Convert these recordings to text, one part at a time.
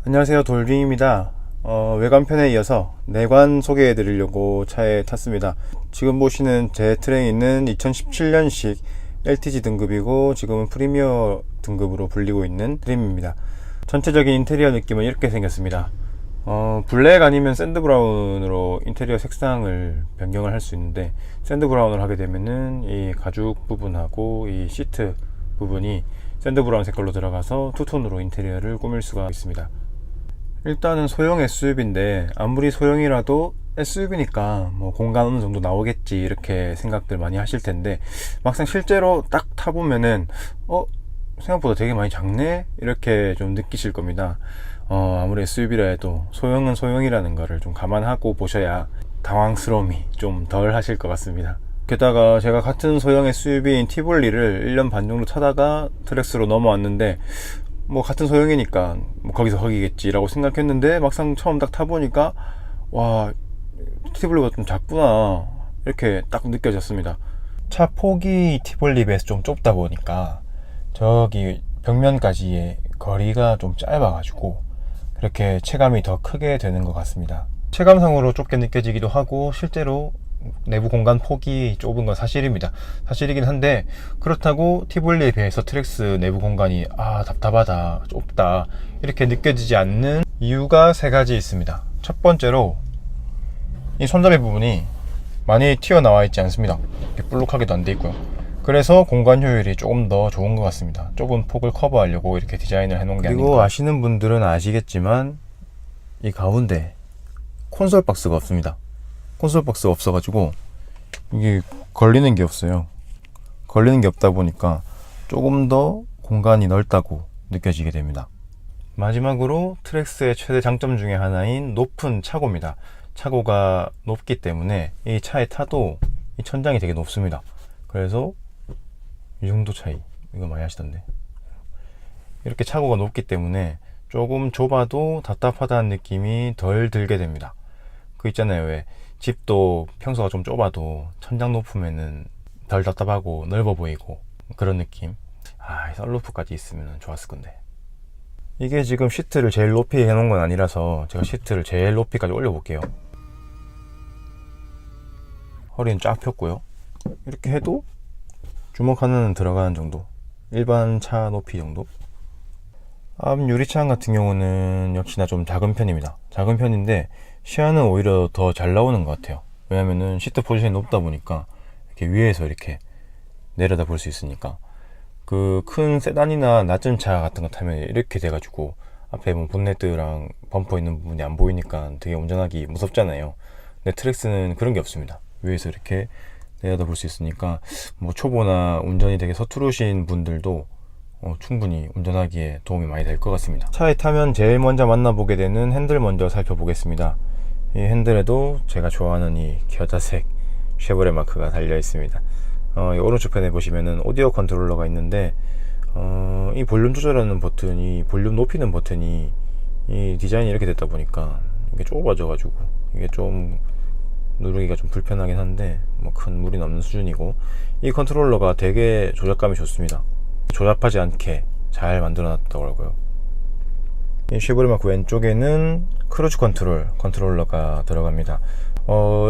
안녕하세요, 돌빙입니다. 외관편에 이어서 내관 소개해 드리려고 차에 탔습니다. 지금 보시는 제 트레이는 2017년식 LTG 등급이고 지금은 프리미어 등급으로 불리고 있는 트림입니다. 전체적인 인테리어 느낌은 이렇게 생겼습니다. 블랙 아니면 샌드 브라운으로 인테리어 색상을 변경을 할 수 있는데, 샌드 브라운을 하게 되면은 이 가죽 부분하고 이 시트 부분이 샌드 브라운 색깔로 들어가서 투톤으로 인테리어를 꾸밀 수가 있습니다. 일단은 소형 SUV인데 아무리 소형이라도 SUV니까 뭐 공간 어느 정도 나오겠지 이렇게 생각들 많이 하실 텐데, 막상 실제로 딱 타보면은 생각보다 되게 많이 작네 이렇게 좀 느끼실 겁니다. 아무리 SUV라 해도 소형은 소형이라는 거를 좀 감안하고 보셔야 당황스러움이 좀 덜 하실 것 같습니다. 게다가 제가 같은 소형 SUV인 티볼리를 1년 반 정도 타다가 트랙스로 넘어왔는데, 뭐 같은 소형이니까 뭐 거기서 거기겠지라고 생각했는데, 막상 처음 딱 타보니까 와, 티볼리가 좀 작구나 이렇게 딱 느껴졌습니다. 차 폭이 티볼리에 비해서 좀 좁다 보니까 저기 벽면까지의 거리가 좀 짧아가지고 그렇게 체감이 더 크게 되는 것 같습니다. 체감상으로 좁게 느껴지기도 하고 실제로 내부 공간 폭이 좁은 건 사실입니다. 사실이긴 한데, 그렇다고 티볼리에 비해서 트랙스 내부 공간이 답답하다, 좁다 이렇게 느껴지지 않는 이유가 세 가지 있습니다. 첫 번째로 이 손잡이 부분이 많이 튀어나와 있지 않습니다. 이렇게 볼록하게도 안 돼 있고요. 그래서 공간 효율이 조금 더 좋은 것 같습니다. 좁은 폭을 커버하려고 이렇게 디자인을 해놓은 게 아니고. 그리고 아시는 분들은 아시겠지만 이 가운데 콘솔 박스가 없습니다. 콘솔 박스가 없어가지고 이게 걸리는 게 없어요. 걸리는 게 없다 보니까 조금 더 공간이 넓다고 느껴지게 됩니다. 마지막으로 트랙스의 최대 장점 중에 하나인 높은 차고입니다. 차고가 높기 때문에 이 차에 타도 이 천장이 되게 높습니다. 그래서 이 정도 차이, 이거 많이 하시던데, 이렇게 차고가 높기 때문에 조금 좁아도 답답하다는 느낌이 덜 들게 됩니다. 그 있잖아요, 왜 집도 평소가 좀 좁아도 천장 높으면은 덜 답답하고 넓어 보이고 그런 느낌. 썬루프까지 있으면 좋았을 건데. 이게 지금 시트를 제일 높이 해놓은 건 아니라서 제가 시트를 제일 높이까지 올려볼게요. 허리는 쫙 폈고요. 이렇게 해도 주먹 하나는 들어가는 정도, 일반 차 높이 정도. 앞 유리창 같은 경우는 역시나 좀 작은 편입니다. 작은 편인데 시야는 오히려 더 잘 나오는 것 같아요. 왜냐면은 시트 포지션이 높다 보니까 이렇게 위에서 이렇게 내려다 볼 수 있으니까. 그 큰 세단이나 낮은 차 같은 거 타면 이렇게 돼가지고 앞에 뭐 본네트랑 범퍼 있는 부분이 안 보이니까 되게 운전하기 무섭잖아요. 근데 트랙스는 그런 게 없습니다. 위에서 이렇게 내려다 볼 수 있으니까 뭐 초보나 운전이 되게 서투르신 분들도 충분히 운전하기에 도움이 많이 될 것 같습니다. 차에 타면 제일 먼저 만나보게 되는 핸들 먼저 살펴보겠습니다. 이 핸들에도 제가 좋아하는 이 겨자색 쉐보레 마크가 달려 있습니다. 이 오른쪽 편에 보시면은 오디오 컨트롤러가 있는데, 이 볼륨 조절하는 버튼이, 볼륨 높이는 버튼이 이 디자인이 이렇게 됐다 보니까 이게 좁아져 가지고 이게 좀 누르기가 좀 불편하긴 한데 뭐 큰 무리는 없는 수준이고, 이 컨트롤러가 되게 조작감이 좋습니다. 조잡하지 않게 잘 만들어 놨더라고요. 이 쉐보레 마크 왼쪽에는 크루즈 컨트롤러가 들어갑니다.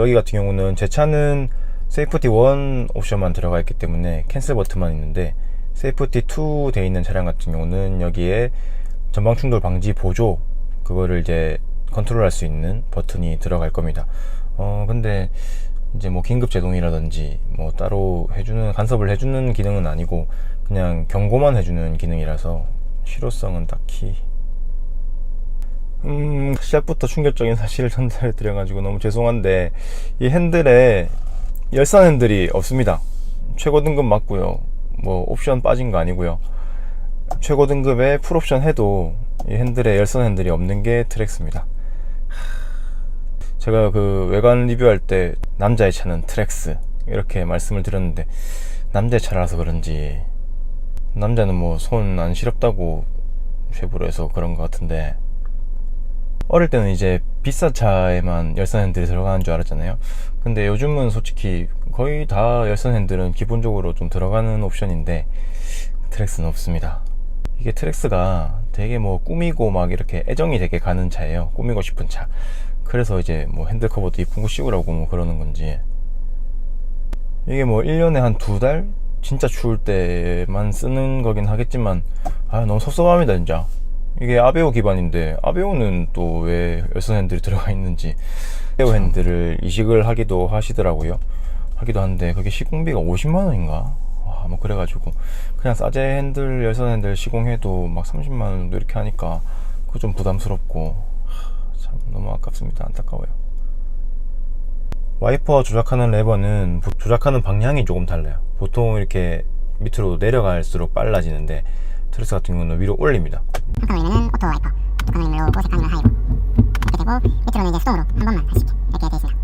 여기 같은 경우는 제 차는 세이프티 1 옵션만 들어가 있기 때문에 캔슬 버튼만 있는데, 세이프티 2 돼 있는 차량 같은 경우는 여기에 전방 충돌 방지 보조, 그거를 이제 컨트롤할 수 있는 버튼이 들어갈 겁니다. 근데 이제 뭐 긴급 제동이라든지 뭐 따로 해주는, 간섭을 해주는 기능은 아니고 그냥 경고만 해주는 기능이라서 실효성은 딱히. 시작부터 충격적인 사실을 전달해 드려가지고 너무 죄송한데, 이 핸들에 열선 핸들이 없습니다. 최고 등급 맞고요. 뭐 옵션 빠진 거 아니고요. 최고 등급의 풀옵션 해도 이 핸들에 열선 핸들이 없는 게 트랙스입니다. 제가 그 외관 리뷰할 때 남자의 차는 트랙스 이렇게 말씀을 드렸는데, 남자의 차라서 그런지 남자는 뭐 손 안 시렵다고 쉐보레에서 그런 것 같은데, 어릴 때는 이제 비싼 차에만 열선 핸들이 들어가는 줄 알았잖아요. 근데 요즘은 솔직히 거의 다 열선 핸들은 기본적으로 좀 들어가는 옵션인데 트랙스는 없습니다. 이게 트랙스가 되게 뭐 꾸미고 막 이렇게 애정이 되게 가는 차예요. 꾸미고 싶은 차. 그래서 이제 뭐 핸들 커버도 이쁜 거 씌우라고 뭐 그러는 건지. 이게 뭐 1년에 한 2달? 진짜 추울 때만 쓰는 거긴 하겠지만, 너무 섭섭합니다, 진짜. 이게 아베오 기반인데, 아베오는 또 왜 열선 핸들이 들어가 있는지. 아베오 핸들을 이식을 하기도 하시더라고요. 하기도 한데, 그게 시공비가 50만원인가? 뭐 그래가지고, 그냥 싸제 핸들, 열선 핸들 시공해도 막 30만원 정도 이렇게 하니까, 그거 좀 부담스럽고, 참 너무 아깝습니다. 안타까워요. 와이퍼 조작하는 레버는 조작하는 방향이 조금 달라요. 보통 이렇게 밑으로 내려갈수록 빨라지는데 트레스 같은 경우는 위로 올립니다. 한칸 올리면 오토 와이퍼, 두칸 올리면 로우, 세칸 올리면 하이로 이렇게 되고, 밑으로는 이제 수동으로 한 번만 할 수 있게 이렇게 되어 있습니다.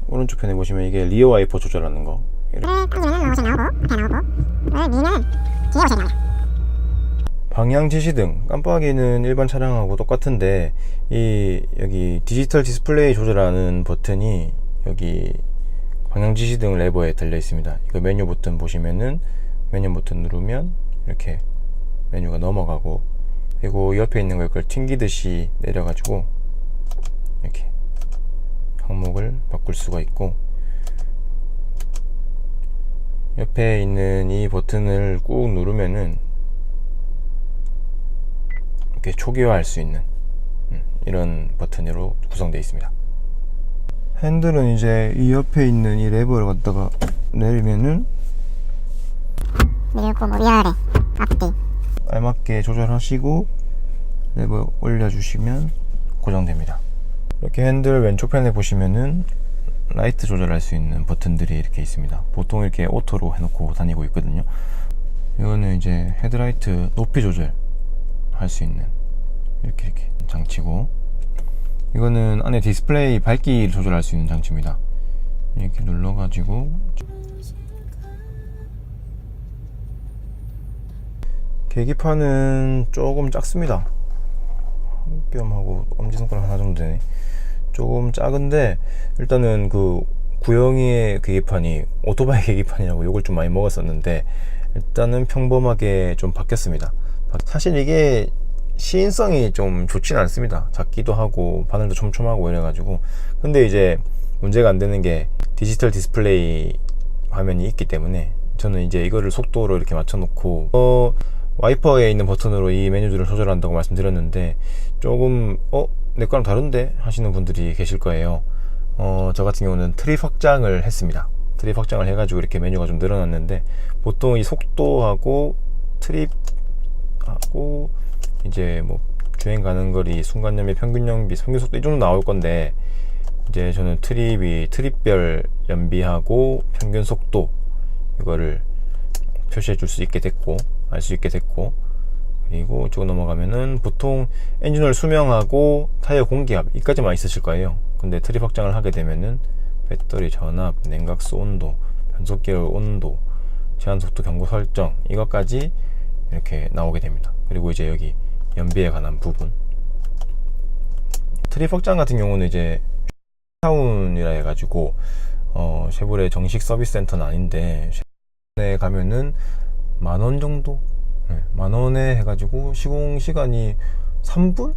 오른쪽 편에 보시면 이게 리어 와이퍼 조절하는 거. 이렇게 당기면 로우색 나오고 앞에 나오고, 밀면 뒤에 오색이 나와요. 방향 지시등 깜빡이는 일반 차량하고 똑같은데 여기 디지털 디스플레이 조절하는 버튼이 여기 방향 지시등 레버에 달려 있습니다. 이거 메뉴 버튼 보시면은 메뉴 버튼 누르면 이렇게 메뉴가 넘어가고, 그리고 옆에 있는 걸 튕기듯이 내려가지고 이렇게 항목을 바꿀 수가 있고, 옆에 있는 이 버튼을 꾹 누르면은 이렇게 초기화할 수 있는 이런 버튼으로 구성되어 있습니다. 핸들은 이제 이 옆에 있는 이 레버를 갖다가 내리면은 밀고 뭐 위아래, 앞뒤 알맞게 조절하시고 레버 올려주시면 고정됩니다. 이렇게 핸들 왼쪽 편에 보시면은 라이트 조절할 수 있는 버튼들이 이렇게 있습니다. 보통 이렇게 오토로 해놓고 다니고 있거든요. 이거는 이제 헤드라이트 높이 조절 할 수 있는 이렇게 장치고, 이거는 안에 디스플레이 밝기를 조절할 수 있는 장치입니다. 이렇게 눌러가지고 계기판은 조금 작습니다. 뺨하고 엄지손가락 하나 정도 되네. 조금 작은데 일단은 그 구형의 계기판이 오토바이 계기판이라고 욕을 좀 많이 먹었었는데, 일단은 평범하게 좀 바뀌었습니다. 사실 이게 시인성이 좀 좋지는 않습니다. 작기도 하고 바늘도 촘촘하고 이래가지고. 근데 이제 문제가 안 되는 게 디지털 디스플레이 화면이 있기 때문에 저는 이제 이거를 속도로 이렇게 맞춰놓고 와이퍼에 있는 버튼으로 이 메뉴들을 조절한다고 말씀드렸는데, 조금 내 거랑 다른데 하시는 분들이 계실 거예요. 저 같은 경우는 트립 확장을 했습니다. 트립 확장을 해가지고 이렇게 메뉴가 좀 늘어났는데, 보통 이 속도하고 트립하고 이제 뭐 주행 가는 거리, 순간 연비, 평균 연비, 평균 속도 이 정도 나올 건데, 이제 저는 트립별 연비하고 평균 속도 이거를 표시해 줄 수 있게 됐고, 알 수 있게 됐고, 그리고 이쪽으로 넘어가면은 보통 엔진오일 수명하고 타이어 공기압 이까지만 있으실 거예요. 근데 트립 확장을 하게 되면은 배터리 전압, 냉각수 온도, 변속기열 온도, 제한 속도 경고 설정 이것까지 이렇게 나오게 됩니다. 그리고 이제 여기 연비에 관한 부분, 트립 확장 같은 경우는 이제 타운이라 해가지고 쉐보레 정식 서비스 센터는 아닌데, 쉐보레에 가면은 10,000원 정도, 10,000원에 해가지고 시공 시간이 3분?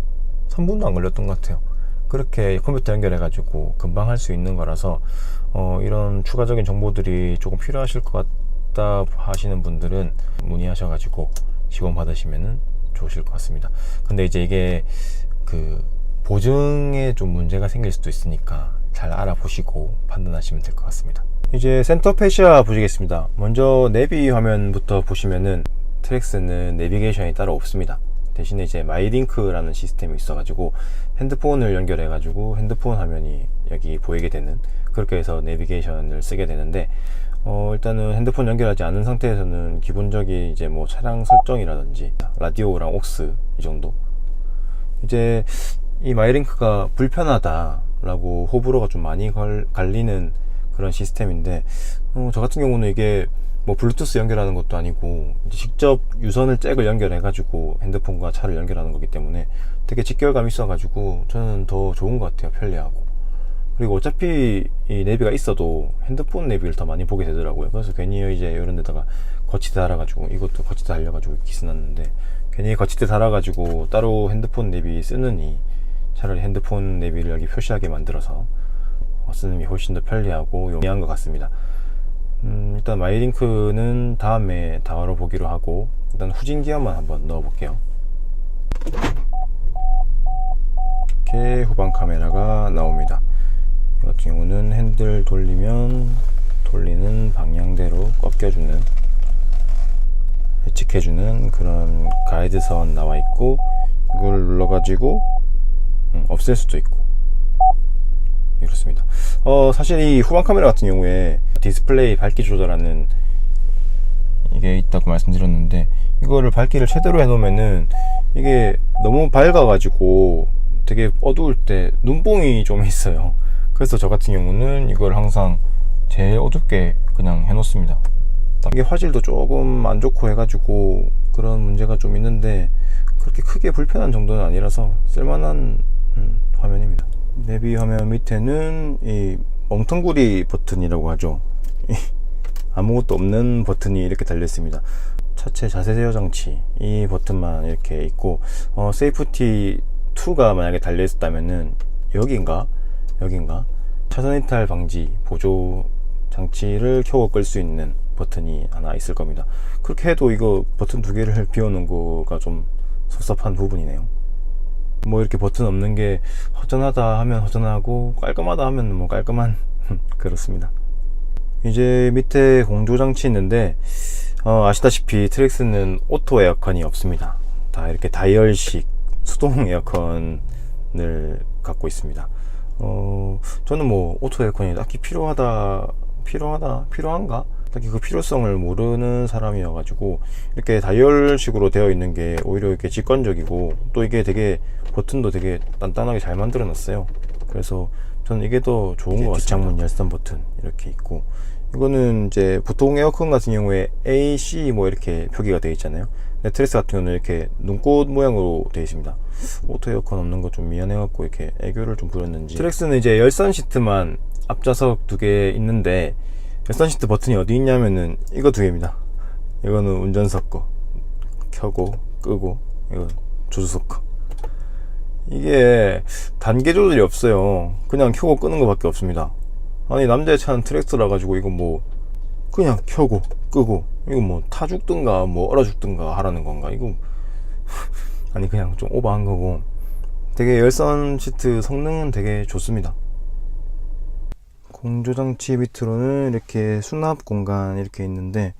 3분도 안 걸렸던 것 같아요. 그렇게 컴퓨터 연결해가지고 금방 할 수 있는 거라서 이런 추가적인 정보들이 조금 필요하실 것 같다 하시는 분들은 문의하셔가지고 시공 받으시면은 좋으실 것 같습니다. 근데 이제 이게 그 보증에 좀 문제가 생길 수도 있으니까 잘 알아보시고 판단하시면 될 것 같습니다. 이제 센터 패시아 보시겠습니다. 먼저 내비 화면부터 보시면은 트랙스는 내비게이션이 따로 없습니다. 대신에 이제 마이링크라는 시스템이 있어가지고 핸드폰을 연결해가지고 핸드폰 화면이 여기 보이게 되는, 그렇게 해서 내비게이션을 쓰게 되는데, 일단은 핸드폰 연결하지 않은 상태에서는 기본적인 이제 뭐 차량 설정이라든지 라디오랑 옥스 이 정도. 이제 이 마이링크가 불편하다라고 호불호가 좀 많이 갈리는 그런 시스템인데, 저 같은 경우는 이게 뭐 블루투스 연결하는 것도 아니고 직접 유선을 잭을 연결해 가지고 핸드폰과 차를 연결하는 거기 때문에 되게 직결감 있어 가지고 저는 더 좋은 것 같아요. 편리하고. 그리고 어차피 이 내비가 있어도 핸드폰 내비를 더 많이 보게 되더라고요. 그래서 괜히 이제 이런 데다가 거치대 달아가지고, 이것도 거치대 달려가지고 기스났는데, 괜히 거치대 달아가지고 따로 핸드폰 내비 쓰느니 차라리 핸드폰 내비를 여기 표시하게 만들어서 쓰는 게 훨씬 더 편리하고 용이한 것 같습니다. 일단 마이링크는 다음에 다뤄보기로 하고, 일단 후진 기어만 한번 넣어볼게요. 이렇게 후방 카메라가 나옵니다. 이 같은 경우는 핸들 돌리면 돌리는 방향대로 꺾여주는, 예측해주는 그런 가이드선 나와 있고, 이걸 눌러가지고 없앨 수도 있고 이렇습니다. 사실 이 후방 카메라 같은 경우에 디스플레이 밝기 조절하는 이게 있다고 말씀드렸는데, 이거를 밝기를 최대로 해놓으면은 이게 너무 밝아가지고 되게 어두울 때 눈뽕이 좀 있어요. 그래서 저 같은 경우는 이걸 항상 제일 어둡게 그냥 해놓습니다. 이게 화질도 조금 안 좋고 해가지고 그런 문제가 좀 있는데, 그렇게 크게 불편한 정도는 아니라서 쓸만한 화면입니다. 내비 화면 밑에는 이 멍텅구리 버튼이라고 하죠. 아무것도 없는 버튼이 이렇게 달려 있습니다. 차체 자세 제어 장치 이 버튼만 이렇게 있고, 세이프티 2가 만약에 달려 있었다면은 여긴가 차선 이탈 방지 보조 장치를 켜고 끌 수 있는 버튼이 하나 있을 겁니다. 그렇게 해도 이거 버튼 두 개를 비워놓은 거가 좀 섭섭한 부분이네요. 뭐 이렇게 버튼 없는 게 허전하다 하면 허전하고 깔끔하다 하면 뭐 깔끔한 그렇습니다. 이제 밑에 공조 장치 있는데, 아시다시피 트랙스는 오토 에어컨이 없습니다. 다 이렇게 다이얼식 수동 에어컨을 갖고 있습니다. 저는 뭐 오토 에어컨이 딱히 필요한가? 딱히 그 필요성을 모르는 사람이어가지고, 이렇게 다이얼식으로 되어 있는 게 오히려 이렇게 직관적이고, 또 이게 되게 버튼도 되게 단단하게 잘 만들어 놨어요. 그래서 저는 이게 더 좋은 것 같습니다. 뒷창문 열선 버튼 이렇게 있고, 이거는 이제 보통 에어컨 같은 경우에 AC 뭐 이렇게 표기가 되어 있잖아요. 트랙스 같은 경우는 이렇게 눈꽃 모양으로 되어 있습니다. 오토 에어컨 없는 거 좀 미안해갖고 이렇게 애교를 좀 부렸는지. 트랙스는 이제 열선 시트만 앞좌석 두 개 있는데, 열선 시트 버튼이 어디 있냐면은 이거 두 개입니다. 이거는 운전석 거 켜고 끄고, 이건 조수석 거. 이게 단계 조절이 없어요. 그냥 켜고 끄는 거 밖에 없습니다. 아니, 남자의 차는 트랙스라 가지고 이거 뭐 그냥 켜고 끄고, 이거 뭐 타 죽든가 뭐 얼어 죽든가 하라는 건가? 이거 아니, 그냥 좀 오버한 거고, 되게 열선 시트 성능은 되게 좋습니다. 공조장치 밑으로는 이렇게 수납 공간 이렇게 있는데,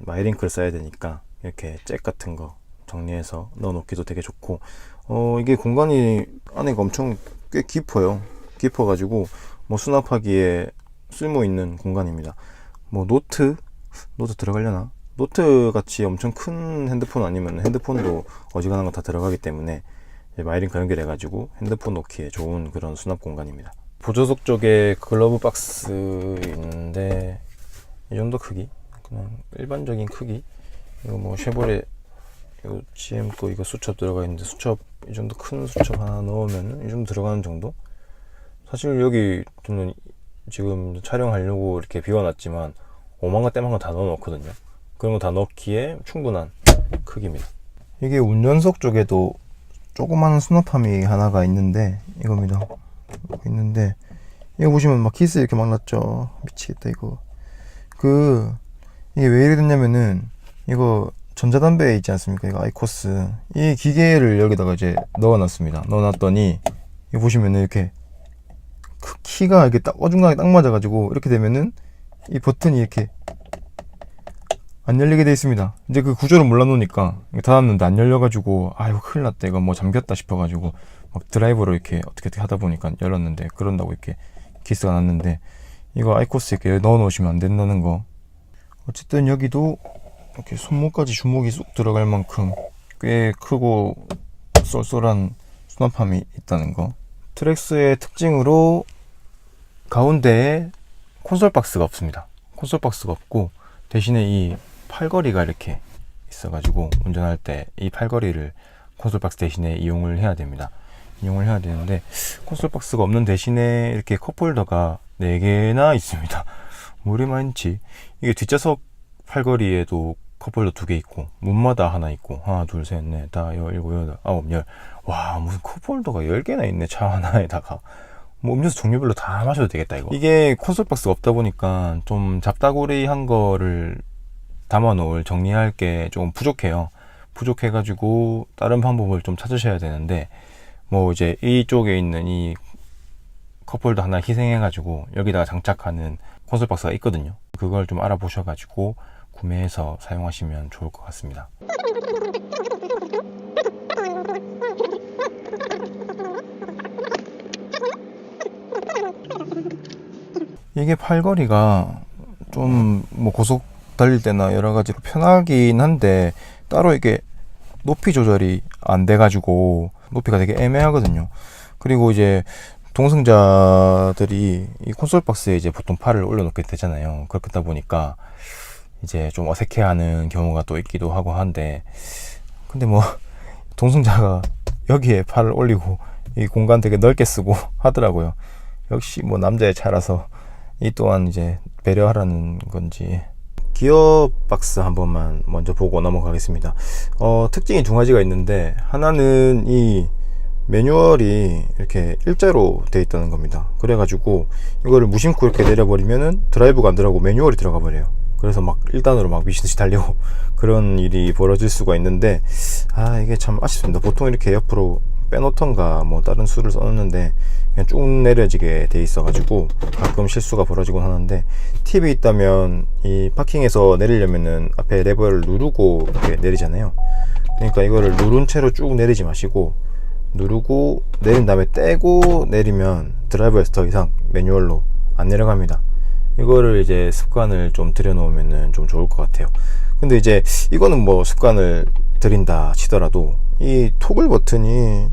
마이링크를 써야 되니까 이렇게 잭 같은 거 정리해서 넣어 놓기도 되게 좋고, 이게 공간이 안에가 엄청 꽤 깊어 가지고 뭐 수납하기에 쓸모 있는 공간입니다. 뭐 노트 들어가려나? 노트 같이 엄청 큰 핸드폰 아니면 핸드폰도 어지간한 거 다 들어가기 때문에 마이링크 연결해 가지고 핸드폰 놓기에 좋은 그런 수납 공간입니다. 보조석 쪽에 글러브 박스 있는데, 이 정도 크기, 그냥 일반적인 크기. 이거 뭐 쉐보레 이거 GM 거 이거 수첩 들어가 있는데, 수첩 이 정도 큰 수첩 하나 넣으면 이 정도 들어가는 정도. 사실 여기 저는 지금 촬영하려고 이렇게 비워놨지만 5만원 떼만원 다 넣어놓거든요. 그런 거 다 넣기에 충분한 크기입니다. 이게 운전석 쪽에도 조그마한 수납함이 하나가 있는데, 이겁니다. 있는데, 이거 보시면 막 키스 이렇게 막 났죠. 미치겠다 이거. 이게 왜 이래 됐냐면은, 이거 전자담배 있지 않습니까? 이거 아이코스, 이 기계를 여기다가 이제 넣어놨습니다. 넣어놨더니 이거 보시면은 이렇게 키가 이렇게 딱 어중간하게 딱 맞아가지고, 이렇게 되면은 이 버튼이 이렇게 안 열리게 되어 있습니다. 이제 그 구조를 몰라 놓으니까 닫았는데 안 열려가지고, 아이고 큰일 났다, 이거 뭐 잠겼다 싶어가지고 막 드라이버로 이렇게 어떻게 하다 보니까 열렸는데, 그런다고 이렇게 기스가 났는데, 이거 아이코스 이렇게 넣어 놓으시면 안 된다는 거. 어쨌든 여기도 이렇게 손목까지 주먹이 쑥 들어갈 만큼 꽤 크고 쏠쏠한 수납함이 있다는 거. 트랙스의 특징으로 가운데에 콘솔 박스가 없습니다. 콘솔 박스가 없고, 대신에 이 팔걸이가 이렇게 있어가지고 운전할 때 이 팔걸이를 콘솔 박스 대신에 이용을 해야 됩니다. 이용을 해야 되는데 콘솔 박스가 없는 대신에 이렇게 컵홀더가 4개나 있습니다. 뭐 이리 많지? 이게 뒷좌석 팔걸이에도 컵홀더 2개 있고 문마다 하나 있고 하나 둘 셋 넷 다 일곱 여덟 아홉 열. 와 무슨 컵홀더가 10개나 있네. 차 하나에다가 뭐 음료수 종류별로 다 마셔도 되겠다 이거. 이게 콘솔 박스가 없다 보니까 좀 잡다구리한 거를 담아 놓을 정리할 게 좀 부족해요. 부족해가지고 다른 방법을 좀 찾으셔야 되는데 뭐 이제 이쪽에 있는 이 컵홀더 하나 희생해가지고 여기다가 장착하는 콘솔 박스가 있거든요. 그걸 좀 알아보셔가지고 구매해서 사용하시면 좋을 것 같습니다. 이게 팔걸이가 좀 뭐 고속 달릴 때나 여러 가지로 편하긴 한데 따로 이게 높이 조절이 안 돼가지고 높이가 되게 애매하거든요. 그리고 이제 동승자들이 이 콘솔 박스에 이제 보통 팔을 올려놓게 되잖아요. 그렇다 보니까 이제 좀 어색해하는 경우가 또 있기도 하고 한데, 근데 뭐 동승자가 여기에 팔을 올리고 이 공간 되게 넓게 쓰고 하더라고요. 역시 뭐 남자의 차라서 이 또한 이제 배려하라는 건지. 기어 박스 한 번만 먼저 보고 넘어가겠습니다. 특징이 두 가지가 있는데, 하나는 이 매뉴얼이 이렇게 일자로 되어 있다는 겁니다. 그래가지고 이거를 무심코 이렇게 내려버리면은 드라이브가 안 들어가고 매뉴얼이 들어가 버려요. 그래서 막 1단으로 막 미친듯이 달리고 그런 일이 벌어질 수가 있는데, 이게 참 아쉽습니다. 보통 이렇게 옆으로 빼놓던가 뭐 다른 수를 써놓는데 그냥 쭉 내려지게 돼 있어가지고 가끔 실수가 벌어지곤 하는데, 팁이 있다면 이 파킹에서 내리려면은 앞에 레버를 누르고 이렇게 내리잖아요. 그러니까 이거를 누른 채로 쭉 내리지 마시고 누르고 내린 다음에 떼고 내리면 드라이버에서 더 이상 매뉴얼로 안 내려갑니다. 이거를 이제 습관을 좀 들여놓으면 좀 좋을 것 같아요. 근데 이제 이거는 뭐 습관을 들인다 치더라도 이 토글 버튼이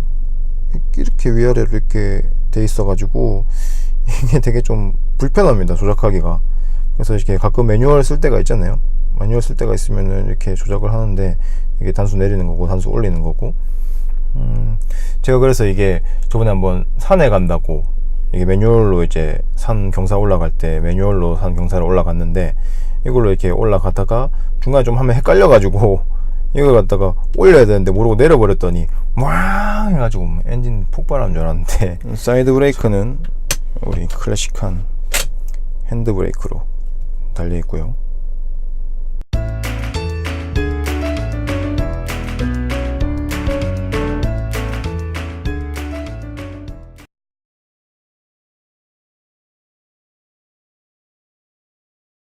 이렇게 위아래로 이렇게 돼 있어 가지고 이게 되게 좀 불편합니다, 조작하기가. 그래서 이렇게 가끔 매뉴얼 쓸 때가 있잖아요. 매뉴얼 쓸 때가 있으면은 이렇게 조작을 하는데 이게 단수 내리는 거고 단수 올리는 거고. 제가 그래서 이게 저번에 한번 산에 간다고 이게 매뉴얼로 이제 산 경사 올라갈 때 매뉴얼로 산 경사를 올라갔는데, 이걸로 이렇게 올라가다가 중간에 좀 하면 헷갈려 가지고 이걸 갖다가 올려야 되는데 모르고 내려버렸더니 왕 해가지고 엔진 폭발한 줄 알았는데, 사이드 브레이크는 우리 클래식한 핸드 브레이크로 달려 있고요.